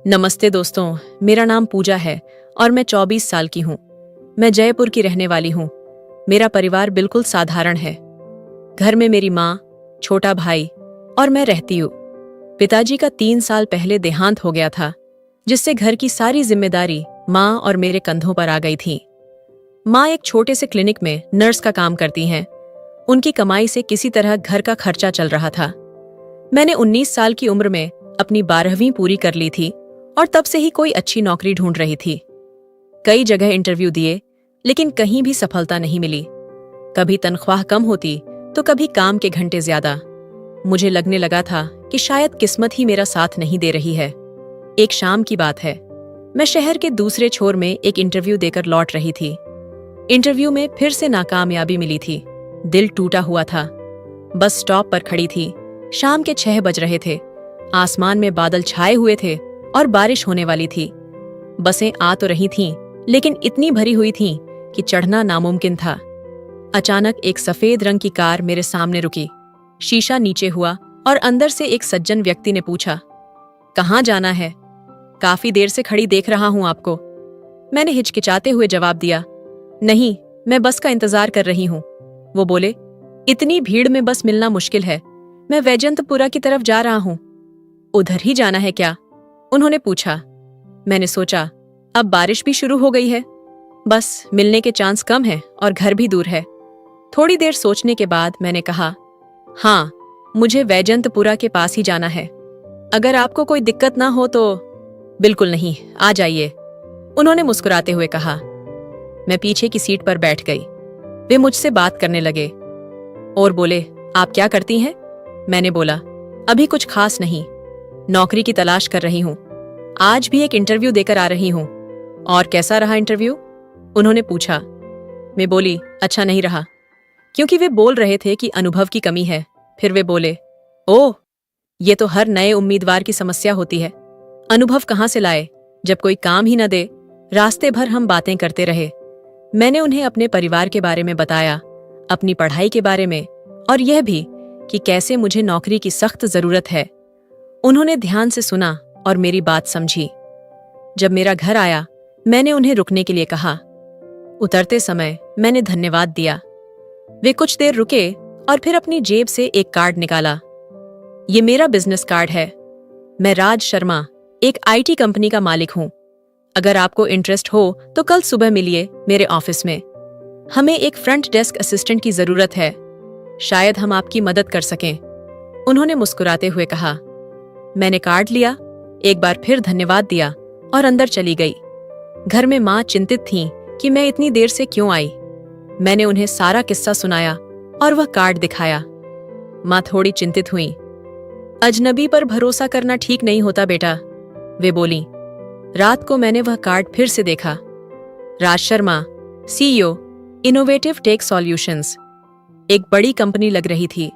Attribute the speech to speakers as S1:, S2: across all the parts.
S1: नमस्ते दोस्तों, मेरा नाम पूजा है और मैं 24 साल की हूँ। मैं जयपुर की रहने वाली हूँ। मेरा परिवार बिल्कुल साधारण है। घर में मेरी माँ, छोटा भाई और मैं रहती हूँ। पिताजी का 3 साल पहले देहांत हो गया था, जिससे घर की सारी जिम्मेदारी माँ और मेरे कंधों पर आ गई थी। माँ एक छोटे से क्लिनिक में नर्स का काम करती हैं। उनकी कमाई से किसी तरह घर का खर्चा चल रहा था। मैंने 19 साल की उम्र में अपनी 12वीं पूरी कर ली थी और तब से ही कोई अच्छी नौकरी ढूंढ रही थी। कई जगह इंटरव्यू दिए, लेकिन कहीं भी सफलता नहीं मिली। कभी तनख्वाह कम होती तो कभी काम के घंटे ज्यादा। मुझे लगने लगा था कि शायद किस्मत ही मेरा साथ नहीं दे रही है। एक शाम की बात है, मैं शहर के दूसरे छोर में एक इंटरव्यू देकर लौट रही थी। इंटरव्यू में फिर से नाकामयाबी मिली थी। दिल टूटा हुआ था। बस स्टॉप पर खड़ी थी। शाम के 6 बज रहे थे। आसमान में बादल छाए हुए थे और बारिश होने वाली थी। बसें आ तो रही थीं, लेकिन इतनी भरी हुई थीं कि चढ़ना नामुमकिन था। अचानक एक सफेद रंग की कार मेरे सामने रुकी। शीशा नीचे हुआ और अंदर से एक सज्जन व्यक्ति ने पूछा, कहाँ जाना है? काफी देर से खड़ी देख रहा हूं आपको। मैंने हिचकिचाते हुए जवाब दिया, नहीं, मैं बस का इंतजार कर रही हूं। वो बोले, इतनी भीड़ में बस मिलना मुश्किल है। मैं वैजंतपुरा की तरफ जा रहा हूं। उधर ही जाना है क्या? उन्होंने पूछा। मैंने सोचा, अब बारिश भी शुरू हो गई है, बस मिलने के चांस कम है और घर भी दूर है। थोड़ी देर सोचने के बाद मैंने कहा, हाँ, मुझे वैजंतपुरा के पास ही जाना है। अगर आपको कोई दिक्कत ना हो तो। बिल्कुल नहीं, आ जाइए, उन्होंने मुस्कुराते हुए कहा। मैं पीछे की सीट पर बैठ गई। वे मुझसे बात करने लगे और बोले, आप क्या करती हैं? मैंने बोला, अभी कुछ खास नहीं, नौकरी की तलाश कर रही हूं। आज भी एक इंटरव्यू देकर आ रही हूं। और कैसा रहा इंटरव्यू? उन्होंने पूछा। मैं बोली, अच्छा नहीं रहा। क्योंकि वे बोल रहे थे कि अनुभव की कमी है। फिर वे बोले, ओह, ये तो हर नए उम्मीदवार की समस्या होती है। अनुभव कहाँ से लाए, जब कोई काम ही न दे। रास्ते भर हम बातें करते रहे। मैंने उन्हें अपने परिवार के बारे में बताया, अपनी पढ़ाई के बारे में, और यह भी कि कैसे मुझे नौकरी की सख्त जरूरत है। उन्होंने ध्यान से सुना और मेरी बात समझी। जब मेरा घर आया, मैंने उन्हें रुकने के लिए कहा। उतरते समय मैंने धन्यवाद दिया। वे कुछ देर रुके और फिर अपनी जेब से एक कार्ड निकाला। ये मेरा बिजनेस कार्ड है। मैं राज शर्मा, एक आईटी कंपनी का मालिक हूं। अगर आपको इंटरेस्ट हो तो कल सुबह मिलिए मेरे ऑफिस में। हमें एक फ्रंट डेस्क असिस्टेंट की जरूरत है। शायद हम आपकी मदद कर सकें। उन्होंने मुस्कुराते हुए कहा। मैंने कार्ड लिया, एक बार फिर धन्यवाद दिया और अंदर चली गई। घर में माँ चिंतित थीं कि मैं इतनी देर से क्यों आई। मैंने उन्हें सारा किस्सा सुनाया और वह कार्ड दिखाया। माँ थोड़ी चिंतित हुई। अजनबी पर भरोसा करना ठीक नहीं होता बेटा, वे बोली। रात को मैंने वह कार्ड फिर से देखा। Raj Sharma, CEO, innovative tech solutions. एक बड़ी कंपनी लग रही थी।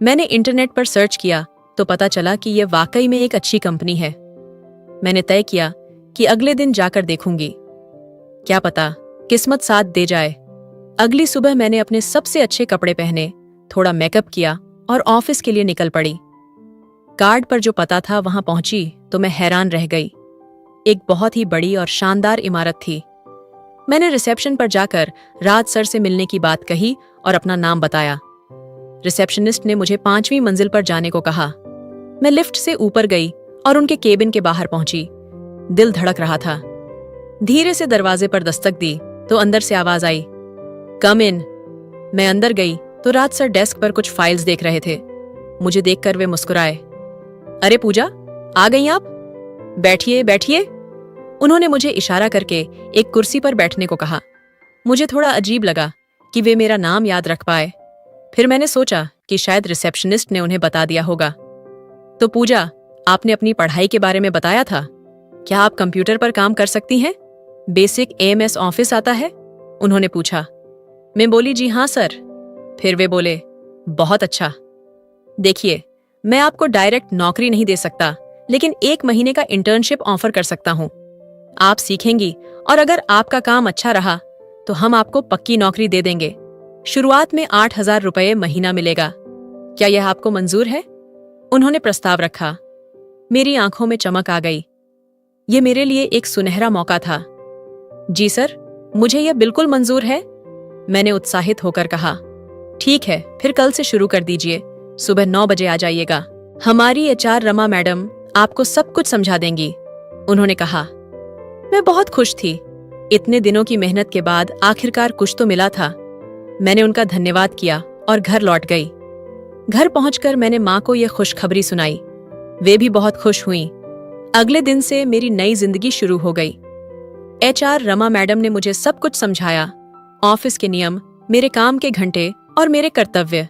S1: मैंने इंटरनेट पर सर्च किया तो पता चला कि यह वाकई में एक अच्छी कंपनी है। मैंने तय किया कि अगले दिन जाकर देखूंगी। क्या पता किस्मत साथ दे जाए। अगली सुबह मैंने अपने सबसे अच्छे कपड़े पहने, थोड़ा मेकअप किया और ऑफिस के लिए निकल पड़ी। कार्ड पर जो पता था वहां पहुंची तो मैं हैरान रह गई। एक बहुत ही बड़ी और शानदार इमारत थी। मैंने रिसेप्शन पर जाकर राज सर से मिलने की बात कही और अपना नाम बताया। रिसेप्शनिस्ट ने मुझे 5वीं मंजिल पर जाने को कहा। मैं लिफ्ट से ऊपर गई और उनके केबिन के बाहर पहुंची। दिल धड़क रहा था। धीरे से दरवाजे पर दस्तक दी तो अंदर से आवाज आई, कम इन। मैं अंदर गई तो राज सर डेस्क पर कुछ फाइल्स देख रहे थे। मुझे देखकर वे मुस्कुराए। अरे पूजा, आ गई आप? बैठिए बैठिए। उन्होंने मुझे इशारा करके एक कुर्सी पर बैठने को कहा। मुझे थोड़ा अजीब लगा कि वे मेरा नाम याद रख पाए। फिर मैंने सोचा कि शायद रिसेप्शनिस्ट ने उन्हें बता दिया होगा। तो पूजा, आपने अपनी पढ़ाई के बारे में बताया था। क्या आप कंप्यूटर पर काम कर सकती हैं? बेसिक एएमएस ऑफिस आता है? उन्होंने पूछा। मैं बोली, जी हाँ सर। फिर वे बोले, बहुत अच्छा। देखिए, मैं आपको डायरेक्ट नौकरी नहीं दे सकता, लेकिन 1 महीने का इंटर्नशिप ऑफर कर सकता हूं। आप सीखेंगी और अगर आपका काम अच्छा रहा तो हम आपको पक्की नौकरी दे देंगे। शुरुआत में 8,000 रुपये महीना मिलेगा। क्या यह आपको मंजूर है? उन्होंने प्रस्ताव रखा। मेरी आंखों में चमक आ गई। ये मेरे लिए एक सुनहरा मौका था। जी सर, मुझे यह बिल्कुल मंजूर है, मैंने उत्साहित होकर कहा। ठीक है, फिर कल से शुरू कर दीजिए। सुबह 9 बजे आ जाइएगा। हमारी एचआर रमा मैडम आपको सब कुछ समझा देंगी, उन्होंने कहा। मैं बहुत खुश थी। इतने दिनों की मेहनत के बाद आखिरकार कुछ तो मिला था। मैंने उनका धन्यवाद किया और घर लौट गई। घर पहुंचकर मैंने माँ को यह खुशखबरी सुनाई। वे भी बहुत खुश हुईं। अगले दिन से मेरी नई जिंदगी शुरू हो गई। एचआर रमा मैडम ने मुझे सब कुछ समझाया, ऑफिस के नियम, मेरे काम के घंटे और मेरे कर्तव्य।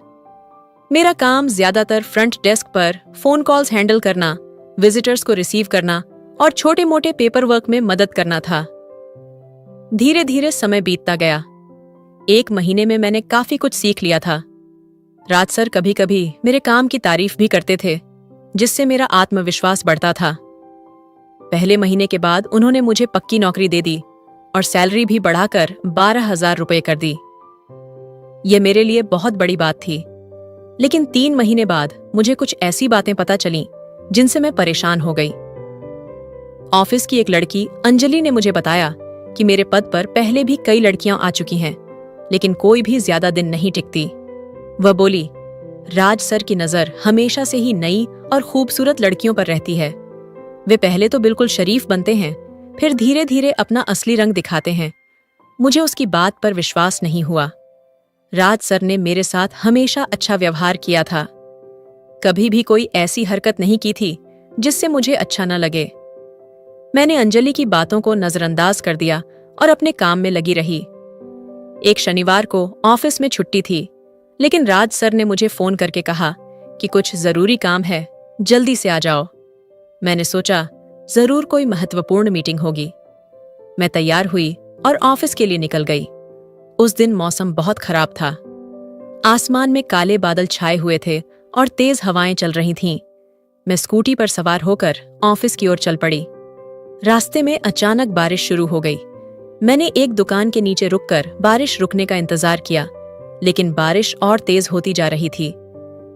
S1: मेरा काम ज्यादातर फ्रंट डेस्क पर फोन कॉल्स हैंडल करना, विजिटर्स को रिसीव करना और छोटे मोटे पेपर वर्क में मदद करना था। धीरे धीरे समय बीतता गया। 1 महीने में मैंने काफी कुछ सीख लिया था। राज सर कभी कभी मेरे काम की तारीफ भी करते थे, जिससे मेरा आत्मविश्वास बढ़ता था। पहले महीने के बाद उन्होंने मुझे पक्की नौकरी दे दी और सैलरी भी बढ़ाकर 12,000 रुपए कर दी। यह मेरे लिए बहुत बड़ी बात थी। लेकिन 3 महीने बाद मुझे कुछ ऐसी बातें पता चलीं जिनसे मैं परेशान हो गई। ऑफिस की एक लड़की अंजलि ने मुझे बताया कि मेरे पद पर पहले भी कई लड़कियां आ चुकी हैं, लेकिन कोई भी ज्यादा दिन नहीं टिकती। वह बोली, राज सर की नजर हमेशा से ही नई और खूबसूरत लड़कियों पर रहती है। वे पहले तो बिल्कुल शरीफ बनते हैं, फिर धीरे धीरे अपना असली रंग दिखाते हैं। मुझे उसकी बात पर विश्वास नहीं हुआ। राज सर ने मेरे साथ हमेशा अच्छा व्यवहार किया था। कभी भी कोई ऐसी हरकत नहीं की थी जिससे मुझे अच्छा न लगे। मैंने अंजलि की बातों को नजरअंदाज कर दिया और अपने काम में लगी रही। एक शनिवार को ऑफिस में छुट्टी थी, लेकिन राज सर ने मुझे फोन करके कहा कि कुछ जरूरी काम है, जल्दी से आ जाओ। मैंने सोचा जरूर कोई महत्वपूर्ण मीटिंग होगी। मैं तैयार हुई और ऑफिस के लिए निकल गई। उस दिन मौसम बहुत खराब था। आसमान में काले बादल छाए हुए थे और तेज हवाएं चल रही थीं। मैं स्कूटी पर सवार होकर ऑफिस की ओर चल पड़ी। रास्ते में अचानक बारिश शुरू हो गई। मैंने एक दुकान के नीचे रुककर बारिश रुकने का इंतजार किया, लेकिन बारिश और तेज होती जा रही थी।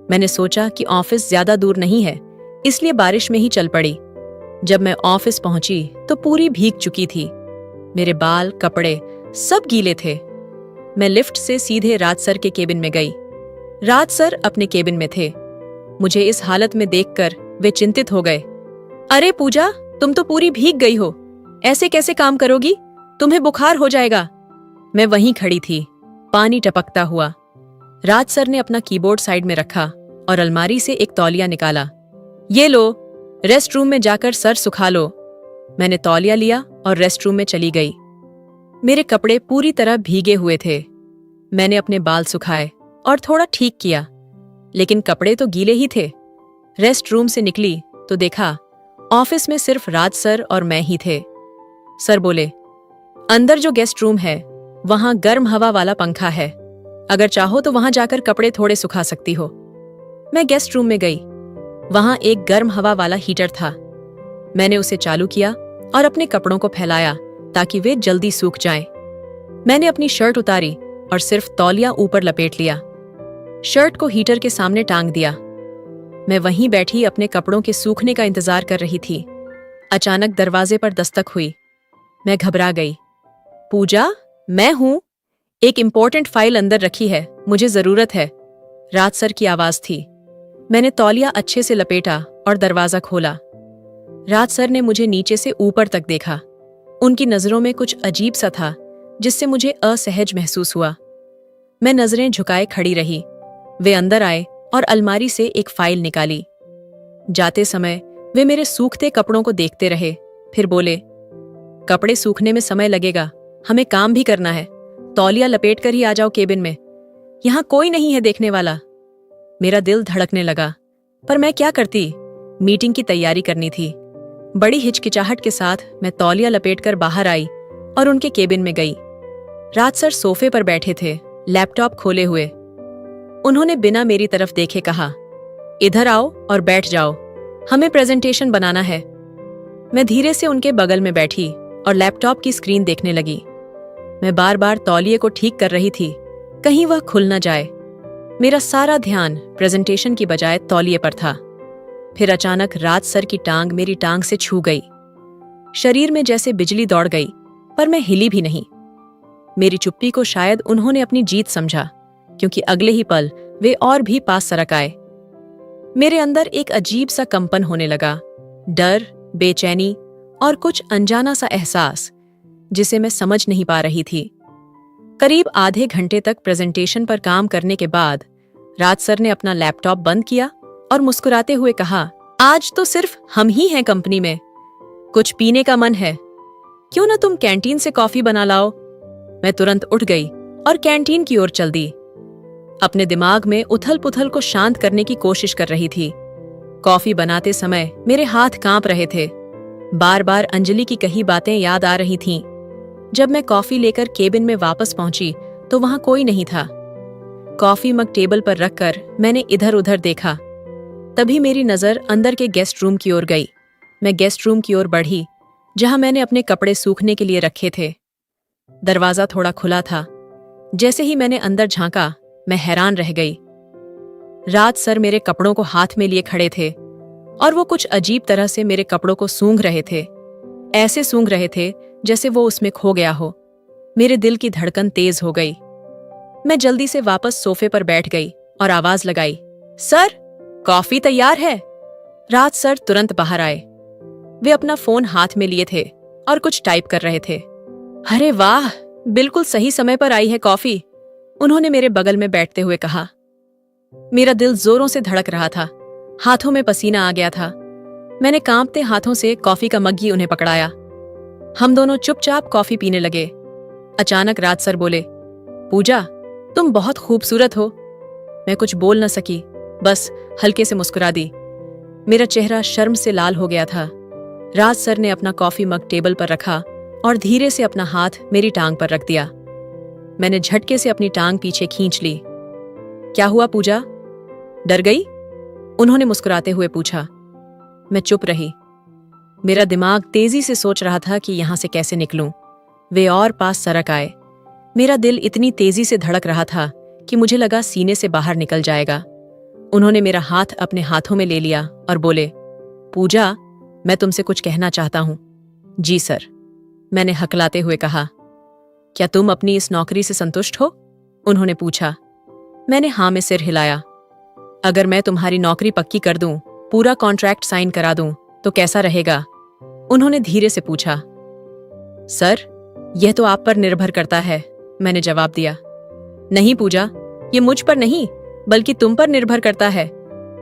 S1: मैंने सोचा कि ऑफिस ज्यादा दूर नहीं है, इसलिए बारिश में ही चल पड़ी। जब मैं ऑफिस पहुंची तो पूरी भीग चुकी थी। मेरे बाल, कपड़े सब गीले थे। मैं लिफ्ट से सीधे राज सर के केबिन में गई। राज सर अपने केबिन में थे। मुझे इस हालत में देखकर वे चिंतित हो गए। अरे पूजा, तुम तो पूरी भीग गई हो, ऐसे कैसे काम करोगी? तुम्हें बुखार हो जाएगा। मैं वहीं खड़ी थी, पानी टपकता हुआ। राज सर ने अपना कीबोर्ड साइड में रखा और अलमारी से एक तौलिया निकाला। ये लो, रेस्ट रूम में जाकर सर सुखा लो। मैंने तौलिया लिया और रेस्ट रूम में चली गई। मेरे कपड़े पूरी तरह भीगे हुए थे। मैंने अपने बाल सुखाए और थोड़ा ठीक किया, लेकिन कपड़े तो गीले ही थे। रेस्ट रूम से निकली तो देखा ऑफिस में सिर्फ राज सर और मैं ही थे। सर बोले, अंदर जो गेस्ट रूम है वहां गर्म हवा वाला पंखा है, अगर चाहो तो वहां जाकर कपड़े थोड़े सुखा सकती हो। मैं गेस्ट रूम में गई। वहां एक गर्म हवा वाला हीटर था। मैंने उसे चालू किया और अपने कपड़ों को फैलाया ताकि वे जल्दी सूख जाएं। मैंने अपनी शर्ट उतारी और सिर्फ तौलिया ऊपर लपेट लिया। शर्ट को हीटर के सामने टांग दिया। मैं वहीं बैठी अपने कपड़ों के सूखने का इंतजार कर रही थी। अचानक दरवाजे पर दस्तक हुई। मैं घबरा गई। पूजा, मैं हूं। एक इंपॉर्टेंट फाइल अंदर रखी है, मुझे जरूरत है। राज सर की आवाज थी। मैंने तौलिया अच्छे से लपेटा और दरवाजा खोला। राज सर ने मुझे नीचे से ऊपर तक देखा। उनकी नजरों में कुछ अजीब सा था, जिससे मुझे असहज महसूस हुआ। मैं नजरें झुकाए खड़ी रही। वे अंदर आए और अलमारी से एक फाइल निकाली। जाते समय वे मेरे सूखते कपड़ों को देखते रहे, फिर बोले, कपड़े सूखने में समय लगेगा, हमें काम भी करना है। तौलिया लपेट कर ही आ जाओ केबिन में, यहां कोई नहीं है देखने वाला। मेरा दिल धड़कने लगा, पर मैं क्या करती? मीटिंग की तैयारी करनी थी। बड़ी हिचकिचाहट के साथ मैं तौलिया लपेटकर बाहर आई और उनके केबिन में गई। राज सर सोफे पर बैठे थे, लैपटॉप खोले हुए। उन्होंने बिना मेरी तरफ देखे कहा, इधर आओ और बैठ जाओ, हमें प्रेजेंटेशन बनाना है। मैं धीरे से उनके बगल में बैठी और लैपटॉप की स्क्रीन देखने लगी। मैं बार बार तौलिए को ठीक कर रही थी, कहीं वह खुल न जाए। मेरा सारा ध्यान प्रेजेंटेशन की बजाय तौलिए पर था। फिर अचानक राज सर की टांग मेरी टांग से छू गई। शरीर में जैसे बिजली दौड़ गई, पर मैं हिली भी नहीं। मेरी चुप्पी को शायद उन्होंने अपनी जीत समझा, क्योंकि अगले ही पल वे और भी पास सरक आए। मेरे अंदर एक अजीब सा कंपन होने लगा, डर, बेचैनी और कुछ अनजाना सा एहसास जिसे मैं समझ नहीं पा रही थी। करीब आधे घंटे तक प्रेजेंटेशन पर काम करने के बाद राज सर ने अपना लैपटॉप बंद किया और मुस्कुराते हुए कहा, आज तो सिर्फ हम ही हैं कंपनी में। कुछ पीने का मन है? क्यों ना तुम कैंटीन से कॉफी बना लाओ। मैं तुरंत उठ गई और कैंटीन की ओर चल दी। अपने दिमाग में उथल पुथल को शांत करने की कोशिश कर रही थी। कॉफी बनाते समय मेरे हाथ कांप रहे थे। बार बार अंजलि की कही बातें याद आ रही थीं। जब मैं कॉफी लेकर केबिन में वापस पहुंची तो वहां कोई नहीं था। कॉफी मग टेबल पर रखकर मैंने इधर उधर देखा। तभी मेरी नजर अंदर के गेस्ट रूम की ओर गई। मैं गेस्ट रूम की ओर बढ़ी, जहां मैंने अपने कपड़े सूखने के लिए रखे थे। दरवाजा थोड़ा खुला था। जैसे ही मैंने अंदर झांका, मैं हैरान रह गई। राज सर मेरे कपड़ों को हाथ में लिए खड़े थे और वो कुछ अजीब तरह से मेरे कपड़ों को सूंघ रहे थे। ऐसे सूंघ रहे थे जैसे वो उसमें खो गया हो। मेरे दिल की धड़कन तेज हो गई। मैं जल्दी से वापस सोफे पर बैठ गई और आवाज लगाई, सर, कॉफी तैयार है। राज सर तुरंत बाहर आए। वे अपना फोन हाथ में लिए थे और कुछ टाइप कर रहे थे। अरे वाह, बिल्कुल सही समय पर आई है कॉफी, उन्होंने मेरे बगल में बैठते हुए कहा। मेरा दिल जोरों से धड़क रहा था, हाथों में पसीना आ गया था। मैंने कांपते हाथों से कॉफी का मग्गी उन्हें पकड़ाया। हम दोनों चुपचाप कॉफी पीने लगे। अचानक राज सर बोले, पूजा, तुम बहुत खूबसूरत हो। मैं कुछ बोल न सकी, बस हल्के से मुस्कुरा दी। मेरा चेहरा शर्म से लाल हो गया था। राज सर ने अपना कॉफी मग टेबल पर रखा और धीरे से अपना हाथ मेरी टांग पर रख दिया। मैंने झटके से अपनी टांग पीछे खींच ली। क्या हुआ पूजा, डर गई? उन्होंने मुस्कुराते हुए पूछा। मैं चुप रही। मेरा दिमाग तेजी से सोच रहा था कि यहां से कैसे निकलूं। वे और पास सरक आए। मेरा दिल इतनी तेजी से धड़क रहा था कि मुझे लगा सीने से बाहर निकल जाएगा। उन्होंने मेरा हाथ अपने हाथों में ले लिया और बोले, पूजा, मैं तुमसे कुछ कहना चाहता हूं। जी सर, मैंने हकलाते हुए कहा। क्या तुम अपनी इस नौकरी से संतुष्ट हो? उन्होंने पूछा। मैंने हाँ में सिर हिलाया। अगर मैं तुम्हारी नौकरी पक्की कर दूं, पूरा कॉन्ट्रैक्ट साइन करा दूं, तो कैसा रहेगा? उन्होंने धीरे से पूछा। सर, यह तो आप पर निर्भर करता है, मैंने जवाब दिया। नहीं पूजा, ये मुझ पर नहीं बल्कि तुम पर निर्भर करता है।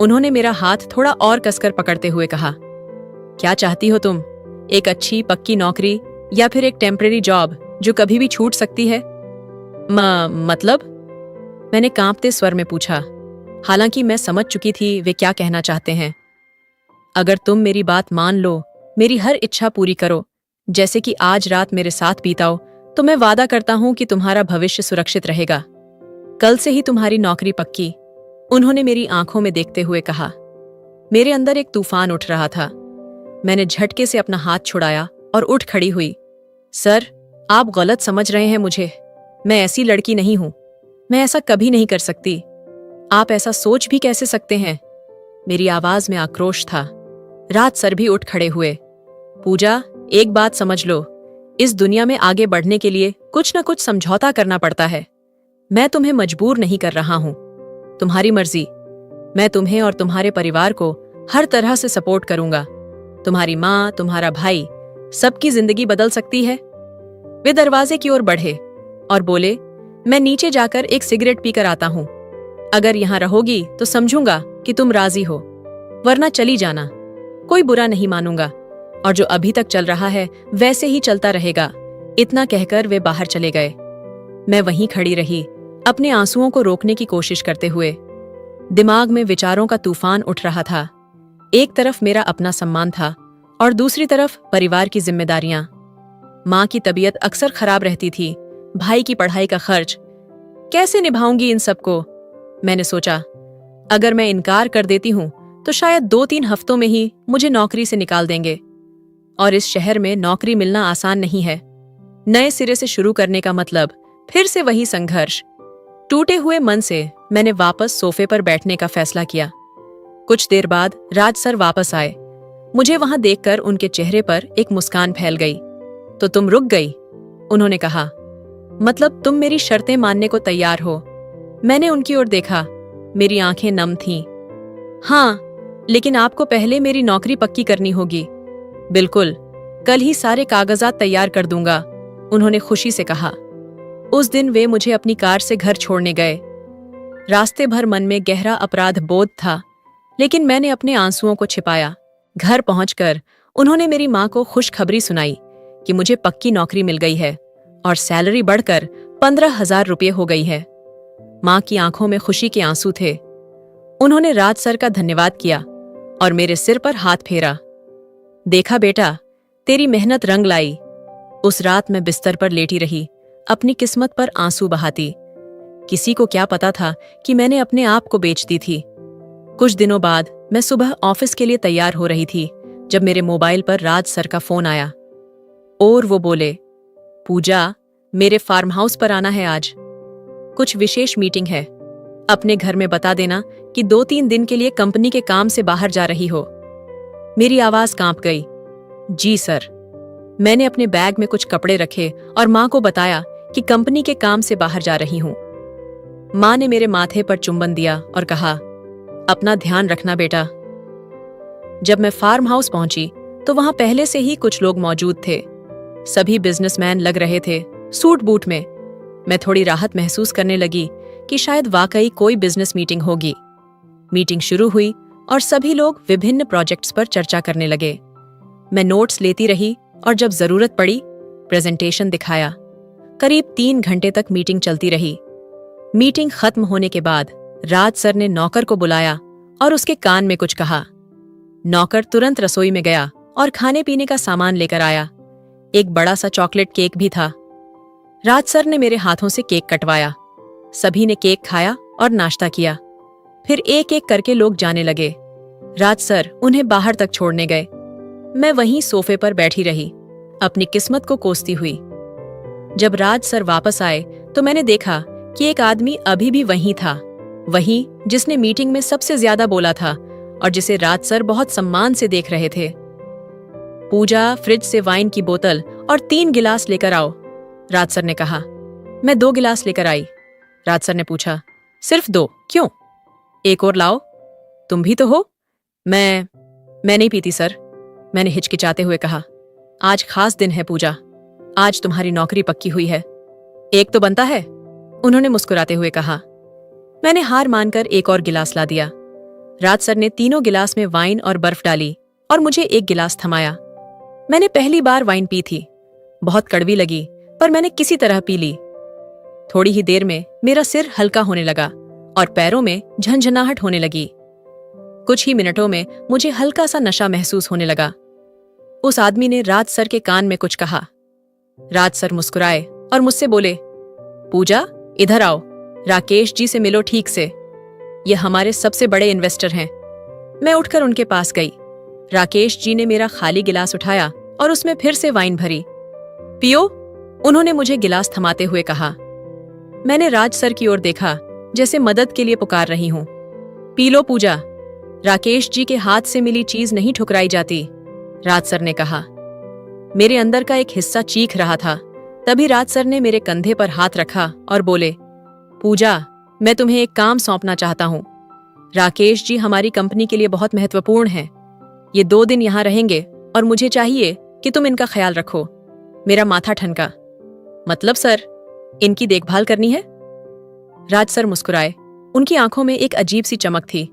S1: उन्होंने मेरा हाथ थोड़ा और कसकर पकड़ते हुए कहा। क्या चाहती हो तुम? एक अच्छी पक्की नौकरी या फिर एक टेम्परेरी जॉब जो कभी भी छूट सकती है? मतलब? मैंने कांपते स्वर में पूछा। हालांकि मैं समझ चुकी थी वे क्या कहना चाहते हैं। अगर तुम मेरी बात मान लो, मेरी हर इच्छा पूरी करो, जैसे कि आज रात मेरे साथ बीताओ, तो मैं वादा करता हूं कि तुम्हारा भविष्य सुरक्षित रहेगा। कल से ही तुम्हारी नौकरी पक्की, उन्होंने मेरी आंखों में देखते हुए कहा। मेरे अंदर एक तूफान उठ रहा था। मैंने झटके से अपना हाथ छुड़ाया और उठ खड़ी हुई। सर, आप गलत समझ रहे हैं मुझे। मैं ऐसी लड़की नहीं हूं। मैं ऐसा कभी नहीं कर सकती। आप ऐसा सोच भी कैसे सकते हैं? मेरी आवाज में आक्रोश था। राज सर भी उठ खड़े हुए। पूजा, एक बात समझ लो, इस दुनिया में आगे बढ़ने के लिए कुछ न कुछ समझौता करना पड़ता है। मैं तुम्हें मजबूर नहीं कर रहा हूं। तुम्हारी मर्जी। मैं तुम्हें और तुम्हारे परिवार को हर तरह से सपोर्ट करूंगा। तुम्हारी माँ, तुम्हारा भाई, सबकी जिंदगी बदल सकती है। वे दरवाजे की ओर बढ़े और बोले, मैं नीचे जाकर एक सिगरेट पीकर आता हूं। अगर यहां रहोगी तो समझूंगा कि तुम राजी हो, वरना चली जाना। कोई बुरा नहीं मानूंगा और जो अभी तक चल रहा है वैसे ही चलता रहेगा। इतना कहकर वे बाहर चले गए। मैं वहीं खड़ी रही, अपने आंसुओं को रोकने की कोशिश करते हुए। दिमाग में विचारों का तूफान उठ रहा था। एक तरफ मेरा अपना सम्मान था और दूसरी तरफ परिवार की जिम्मेदारियां। माँ की तबीयत अक्सर खराब रहती थी, भाई की पढ़ाई का खर्च। कैसे निभाऊंगी इन सबको? मैंने सोचा, अगर मैं इनकार कर देती हूं तो शायद 2-3 हफ्तों में ही मुझे नौकरी से निकाल देंगे। और इस शहर में नौकरी मिलना आसान नहीं है। नए सिरे से शुरू करने का मतलब फिर से वही संघर्ष। टूटे हुए मन से मैंने वापस सोफे पर बैठने का फैसला किया। कुछ देर बाद राज सर वापस आए। मुझे वहां देखकर उनके चेहरे पर एक मुस्कान फैल गई। तो तुम रुक गई? उन्होंने कहा। मतलब तुम मेरी शर्तें मानने को तैयार हो? मैंने उनकी ओर देखा। मेरी आंखें नम थीं। हाँ, लेकिन आपको पहले मेरी नौकरी पक्की करनी होगी। बिल्कुल, कल ही सारे कागजात तैयार कर दूंगा, उन्होंने खुशी से कहा। उस दिन वे मुझे अपनी कार से घर छोड़ने गए। रास्ते भर मन में गहरा अपराध बोध था, लेकिन मैंने अपने आंसुओं को छिपाया। घर पहुंचकर उन्होंने मेरी मां को खुशखबरी सुनाई कि मुझे पक्की नौकरी मिल गई है और सैलरी बढ़कर 15,000 रुपये हो गई है। मां की आंखों में खुशी के आंसू थे। उन्होंने राज सर का धन्यवाद किया और मेरे सिर पर हाथ फेरा। देखा बेटा, तेरी मेहनत रंग लाई। उस रात मैं बिस्तर पर लेटी रही, अपनी किस्मत पर आंसू बहाती। किसी को क्या पता था कि मैंने अपने आप को बेच दी थी। कुछ दिनों बाद मैं सुबह ऑफिस के लिए तैयार हो रही थी जब मेरे मोबाइल पर राज सर का फोन आया और वो बोले, पूजा, मेरे फार्म हाउस पर आना है आज। कुछ विशेष मीटिंग है। अपने घर में बता देना कि 2-3 दिन के लिए कंपनी के काम से बाहर जा रही हो। मेरी आवाज कांप गई। जी सर। मैंने अपने बैग में कुछ कपड़े रखे और मां को बताया कि कंपनी के काम से बाहर जा रही हूं। मां ने मेरे माथे पर चुंबन दिया और कहा, अपना ध्यान रखना बेटा। जब मैं फार्म हाउस पहुंची तो वहां पहले से ही कुछ लोग मौजूद थे। सभी बिजनेसमैन लग रहे थे, सूट बूट में। मैं थोड़ी राहत महसूस करने लगी कि शायद वाकई कोई बिजनेस मीटिंग होगी। मीटिंग शुरू हुई और सभी लोग विभिन्न प्रोजेक्ट्स पर चर्चा करने लगे। मैं नोट्स लेती रही और जब जरूरत पड़ी प्रेजेंटेशन दिखाया। करीब 3 घंटे तक मीटिंग चलती रही। मीटिंग खत्म होने के बाद राज सर ने नौकर को बुलाया और उसके कान में कुछ कहा। नौकर तुरंत रसोई में गया और खाने पीने का सामान लेकर आया। एक बड़ा सा चॉकलेट केक भी था। राज सर ने मेरे हाथों से केक कटवाया। सभी ने केक खाया और नाश्ता किया। फिर एक एक करके लोग जाने लगे। राज सर उन्हें बाहर तक छोड़ने गए। मैं वहीं सोफे पर बैठी रही, अपनी किस्मत को कोसती हुई। जब राज सर वापस आए तो मैंने देखा कि एक आदमी अभी भी वहीं था, वही जिसने मीटिंग में सबसे ज्यादा बोला था और जिसे राज सर बहुत सम्मान से देख रहे थे। पूजा, फ्रिज से वाइन की बोतल और 3 गिलास लेकर आओ, राज सर ने कहा। मैं 2 गिलास लेकर आई। राज सर ने पूछा, सिर्फ 2? क्यों? एक और लाओ, तुम भी तो हो। मैं नहीं पीती सर, मैंने हिचकिचाते हुए कहा। आज खास दिन है पूजा, आज तुम्हारी नौकरी पक्की हुई है। एक तो बनता है, उन्होंने मुस्कुराते हुए कहा। मैंने हार मानकर एक और गिलास ला दिया। राज सर ने तीनों गिलास में वाइन और बर्फ डाली और मुझे एक गिलास थमाया। मैंने पहली बार वाइन पी थी। बहुत कड़वी लगी, पर मैंने किसी तरह पी ली। थोड़ी ही देर में मेरा सिर हल्का होने लगा और पैरों में झंझनाहट होने लगी। कुछ ही मिनटों में मुझे हल्का सा नशा महसूस होने लगा। उस आदमी ने राज सर के कान में कुछ कहा। राज सर मुस्कुराए और मुझसे बोले, पूजा, इधर आओ, राकेश जी से मिलो ठीक से। ये हमारे सबसे बड़े इन्वेस्टर हैं। मैं उठकर उनके पास गई। राकेश जी ने मेरा खाली गिलास उठाया और उसमें फिर से वाइन भरी। पियो, उन्होंने मुझे गिलास थमाते हुए कहा। मैंने राज सर की ओर देखा, जैसे मदद के लिए पुकार रही हूं। पी लो पूजा, राकेश जी के हाथ से मिली चीज नहीं ठुकराई जाती, राज सर ने कहा। मेरे अंदर का एक हिस्सा चीख रहा था। तभी राज सर ने मेरे कंधे पर हाथ रखा और बोले, पूजा, मैं तुम्हें एक काम सौंपना चाहता हूं। राकेश जी हमारी कंपनी के लिए बहुत महत्वपूर्ण हैं। ये 2 दिन यहां रहेंगे और मुझे चाहिए कि तुम इनका ख्याल रखो। मेरा माथा ठनका। मतलब सर, इनकी देखभाल करनी है? राज सर मुस्कुराए। उनकी आंखों में एक अजीब सी चमक थी।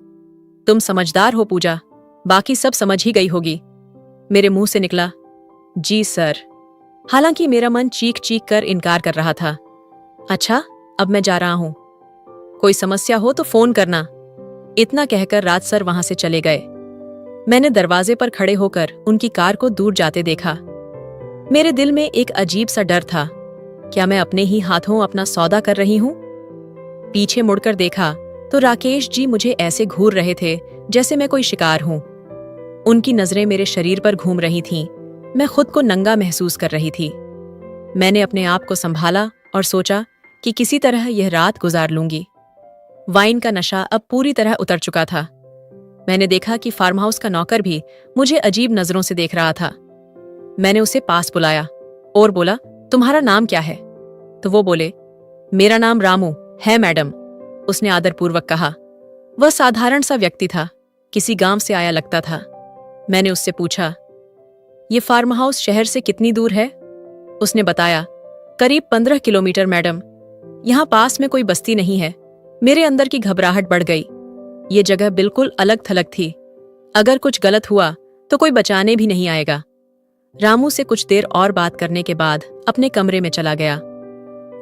S1: तुम समझदार हो पूजा, बाकी सब समझ ही गई होगी। मेरे मुंह से निकला, जी सर। हालांकि मेरा मन चीख चीख कर इनकार कर रहा था। अच्छा, अब मैं जा रहा हूं, कोई समस्या हो तो फोन करना। इतना कहकर राज सर वहां से चले गए। मैंने दरवाजे पर खड़े होकर उनकी कार को दूर जाते देखा। मेरे दिल में एक अजीब सा डर था। क्या मैं अपने ही हाथों अपना सौदा कर रही हूं? पीछे मुड़कर देखा तो राकेश जी मुझे ऐसे घूर रहे थे जैसे मैं कोई शिकार हूं। उनकी नजरें मेरे शरीर पर घूम रही थीं। मैं खुद को नंगा महसूस कर रही थी। मैंने अपने आप को संभाला और सोचा कि किसी तरह यह रात गुजार लूंगी। वाइन का नशा अब पूरी तरह उतर चुका था। मैंने देखा कि फार्म हाउस का नौकर भी मुझे अजीब नजरों से देख रहा था। मैंने उसे पास बुलाया और बोला, तुम्हारा नाम क्या है? तो वो बोले, मेरा नाम रामू है मैडम, उसने आदरपूर्वक कहा। वह साधारण सा व्यक्ति था, किसी गांव से आया लगता था। मैंने उससे पूछा, ये फार्म हाउस शहर से कितनी दूर है? उसने बताया, करीब 15 किलोमीटर मैडम। यहाँ पास में कोई बस्ती नहीं है। मेरे अंदर की घबराहट बढ़ गई। ये जगह बिल्कुल अलग थलग थी। अगर कुछ गलत हुआ तो कोई बचाने भी नहीं आएगा। रामू से कुछ देर और बात करने के बाद अपने कमरे में चला गया।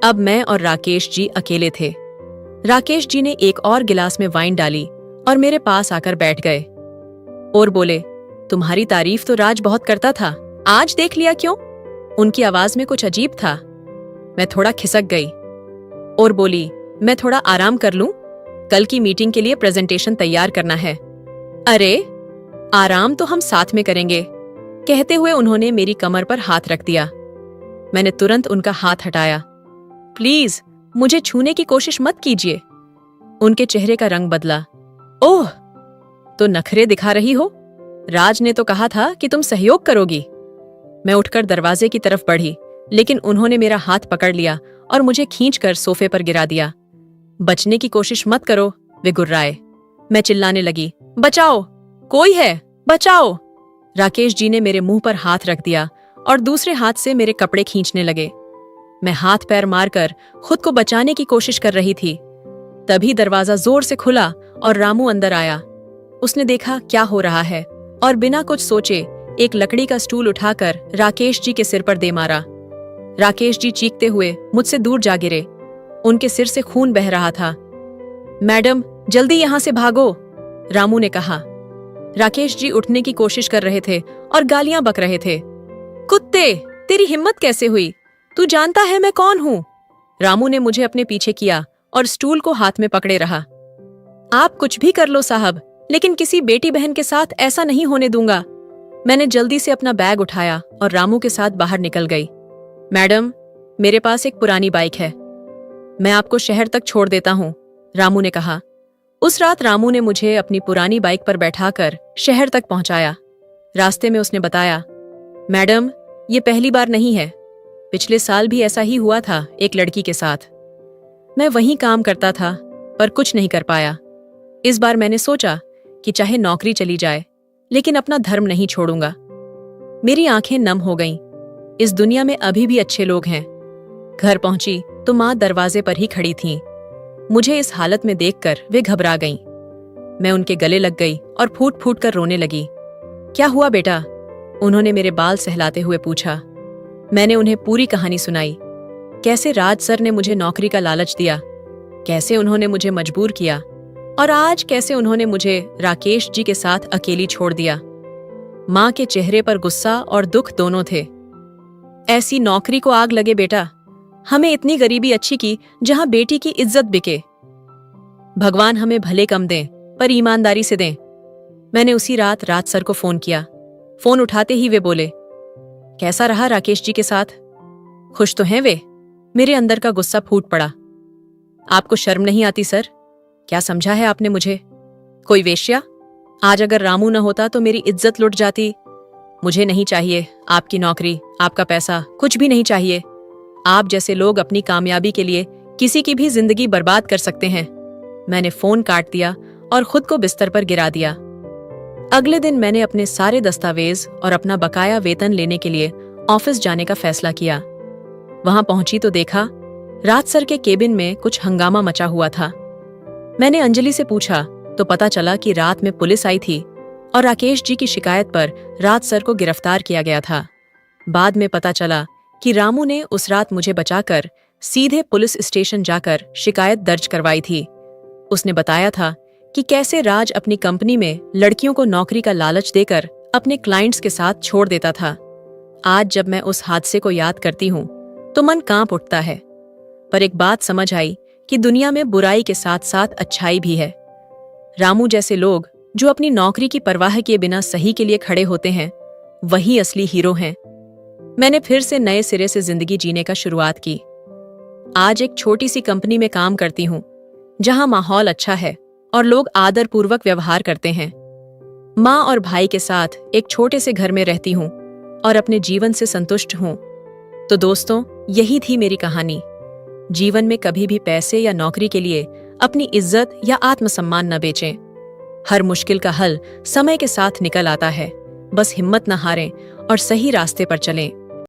S1: अब मैं और राकेश जी अकेले थे। राकेश जी ने एक और गिलास में वाइन डाली और मेरे पास आकर बैठ गए और बोले, तुम्हारी तारीफ तो राज बहुत करता था, आज देख लिया क्यों? उनकी आवाज में कुछ अजीब था। मैं थोड़ा खिसक गई और बोली, मैं थोड़ा आराम कर लूं, कल की मीटिंग के लिए प्रेजेंटेशन तैयार करना है। अरे, आराम तो हम साथ में करेंगे, कहते हुए उन्होंने मेरी कमर पर हाथ रख दिया। मैंने तुरंत उनका हाथ हटाया। प्लीज मुझे छूने की कोशिश मत कीजिए। उनके चेहरे का रंग बदला। ओह, तो नखरे दिखा रही हो? राज ने तो कहा था कि तुम सहयोग करोगी। मैं उठकर दरवाजे की तरफ बढ़ी, लेकिन उन्होंने मेरा हाथ पकड़ लिया और मुझे खींचकर सोफे पर गिरा दिया। बचने की कोशिश मत करो, वे गुर्राए। मैं चिल्लाने लगी, बचाओ, कोई है, बचाओ। राकेश जी ने मेरे मुंह पर हाथ रख दिया और दूसरे हाथ से मेरे कपड़े खींचने लगे। मैं हाथ पैर मारकर खुद को बचाने की कोशिश कर रही थी। तभी दरवाजा जोर से खुला और रामू अंदर आया। उसने देखा क्या हो रहा है और बिना कुछ सोचे एक लकड़ी का स्टूल उठाकर राकेश जी के सिर पर दे मारा। राकेश जी चीखते हुए मुझसे दूर जा गिरे। उनके सिर से खून बह रहा था। मैडम, जल्दी यहां से भागो, रामू ने कहा। राकेश जी उठने की कोशिश कर रहे थे और गालियां बक रहे थे। कुत्ते, तेरी हिम्मत कैसे हुई? तू जानता है मैं कौन हूं? रामू ने मुझे अपने पीछे किया और स्टूल को हाथ में पकड़े रहा। आप कुछ भी कर लो साहब, लेकिन किसी बेटी बहन के साथ ऐसा नहीं होने दूंगा। मैंने जल्दी से अपना बैग उठाया और रामू के साथ बाहर निकल गई। मैडम, मेरे पास एक पुरानी बाइक है, मैं आपको शहर तक छोड़ देता हूँ, रामू ने कहा। उस रात रामू ने मुझे अपनी पुरानी बाइक पर बैठाकर शहर तक पहुंचाया। रास्ते में उसने बताया, मैडम, ये पहली बार नहीं है, पिछले साल भी ऐसा ही हुआ था एक लड़की के साथ। मैं वहीं काम करता था पर कुछ नहीं कर पाया। इस बार मैंने सोचा कि चाहे नौकरी चली जाए, लेकिन अपना धर्म नहीं छोड़ूंगा। मेरी आंखें नम हो गईं। इस दुनिया में अभी भी अच्छे लोग हैं। घर पहुंची तो माँ दरवाजे पर ही खड़ी थीं। मुझे इस हालत में देखकर वे घबरा गईं। मैं उनके गले लग गई और फूट फूट कर रोने लगी। क्या हुआ बेटा? उन्होंने मेरे बाल सहलाते हुए पूछा। मैंने उन्हें पूरी कहानी सुनाई। कैसे राज सर ने मुझे नौकरी का लालच दिया, कैसे उन्होंने मुझे मजबूर किया और आज कैसे उन्होंने मुझे राकेश जी के साथ अकेली छोड़ दिया। माँ के चेहरे पर गुस्सा और दुख दोनों थे। ऐसी नौकरी को आग लगे बेटा, हमें इतनी गरीबी अच्छी की जहां बेटी की इज्जत बिके। भगवान हमें भले कम दें पर ईमानदारी से दें। मैंने उसी रात राज सर को फोन किया। फोन उठाते ही वे बोले, कैसा रहा राकेश जी के साथ? खुश तो हैं वे? मेरे अंदर का गुस्सा फूट पड़ा। आपको शर्म नहीं आती सर? क्या समझा है आपने मुझे? कोई वेश्या? आज अगर रामू न होता तो मेरी इज्जत लुट जाती। मुझे नहीं चाहिए आपकी नौकरी, आपका पैसा, कुछ भी नहीं चाहिए। आप जैसे लोग अपनी कामयाबी के लिए किसी की भी जिंदगी बर्बाद कर सकते हैं। मैंने फोन काट दिया और खुद को बिस्तर पर गिरा दिया। अगले दिन मैंने अपने सारे दस्तावेज और अपना बकाया वेतन लेने के लिए ऑफिस जाने का फैसला किया। वहां पहुंची तो देखा राज सर के केबिन में कुछ हंगामा मचा हुआ था। मैंने अंजलि से पूछा तो पता चला कि रात में पुलिस आई थी और राकेश जी की शिकायत पर राज सर को गिरफ्तार किया गया था। बाद में पता चला कि रामू ने उस रात मुझे बचाकर सीधे पुलिस स्टेशन जाकर शिकायत दर्ज करवाई थी। उसने बताया था कि कैसे राज अपनी कंपनी में लड़कियों को नौकरी का लालच देकर अपने क्लाइंट्स के साथ छोड़ देता था। आज जब मैं उस हादसे को याद करती हूँ तो मन कांप उठता है। पर एक बात समझ आई कि दुनिया में बुराई के साथ साथ अच्छाई भी है। रामू जैसे लोग जो अपनी नौकरी की परवाह किए बिना सही के लिए खड़े होते हैं, वही असली हीरो हैं। मैंने फिर से नए सिरे से जिंदगी जीने का शुरुआत की। आज एक छोटी सी कंपनी में काम करती हूँ, जहां माहौल अच्छा है और लोग आदरपूर्वक व्यवहार करते हैं। माँ और भाई के साथ एक छोटे से घर में रहती हूँ और अपने जीवन से संतुष्ट हूँ। तो दोस्तों, यही थी मेरी कहानी। जीवन में कभी भी पैसे या नौकरी के लिए अपनी इज्जत या आत्मसम्मान न बेचें। हर मुश्किल का हल समय के साथ निकल आता है। बस हिम्मत न हारें और सही रास्ते पर चलें।